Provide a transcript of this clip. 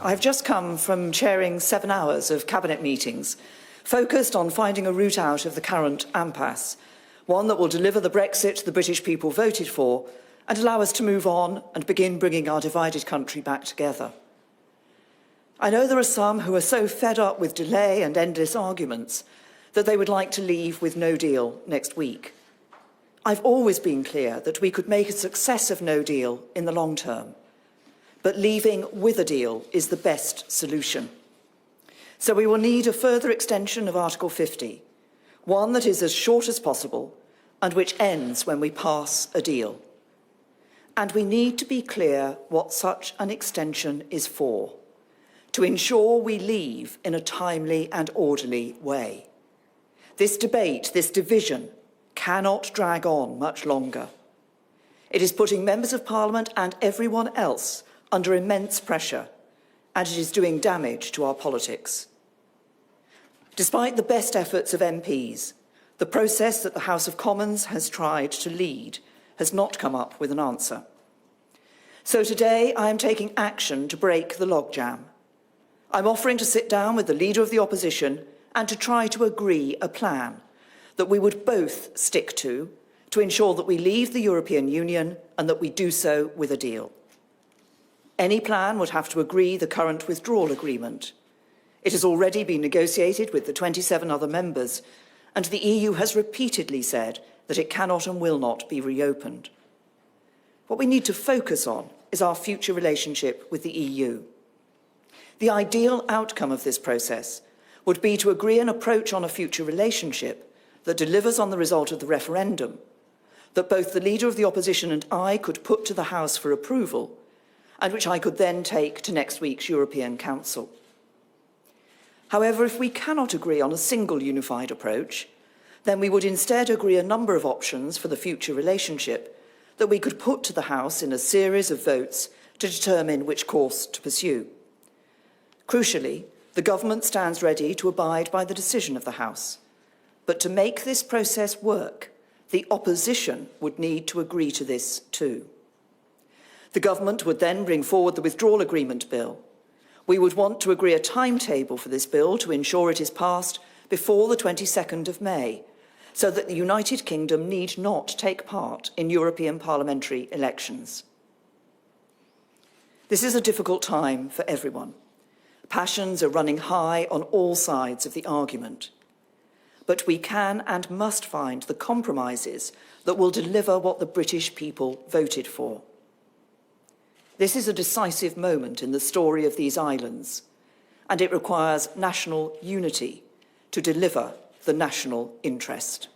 I've just come from chairing 7 hours of cabinet meetings, focused on finding a route out of the current impasse, one that will deliver the Brexit the British people voted for and allow us to move on and begin bringing our divided country back together. I know there are some who are so fed up with delay and endless arguments that they would like to leave with no deal next week. I've always been clear that we could make a success of no deal in the long term, but leaving with a deal is the best solution. So we will need a further extension of Article 50, one that is as short as possible and which ends when we pass a deal. And we need to be clear what such an extension is for, to ensure we leave in a timely and orderly way. This debate, this division, cannot drag on much longer. It is putting members of Parliament and everyone else under immense pressure, and it is doing damage to our politics. Despite the best efforts of MPs, the process that the House of Commons has tried to lead has not come up with an answer. So today I am taking action to break the logjam. I'm offering to sit down with the Leader of the Opposition and to try to agree a plan that we would both stick to ensure that we leave the European Union and that we do so with a deal. Any plan would have to agree the current withdrawal agreement. It has already been negotiated with the 27 other members, and the EU has repeatedly said that it cannot and will not be reopened. What we need to focus on is our future relationship with the EU. The ideal outcome of this process would be to agree an approach on a future relationship that delivers on the result of the referendum, that both the Leader of the Opposition and I could put to the House for approval, and which I could then take to next week's European Council. However, if we cannot agree on a single unified approach, then we would instead agree a number of options for the future relationship that we could put to the House in a series of votes to determine which course to pursue. Crucially, the government stands ready to abide by the decision of the House. But to make this process work, the opposition would need to agree to this too. The government would then bring forward the withdrawal agreement bill. We would want to agree a timetable for this bill to ensure it is passed before the 22nd of May, so that the United Kingdom need not take part in European parliamentary elections. This is a difficult time for everyone. Passions are running high on all sides of the argument. But we can and must find the compromises that will deliver what the British people voted for. This is a decisive moment in the story of these islands, and it requires national unity to deliver the national interest.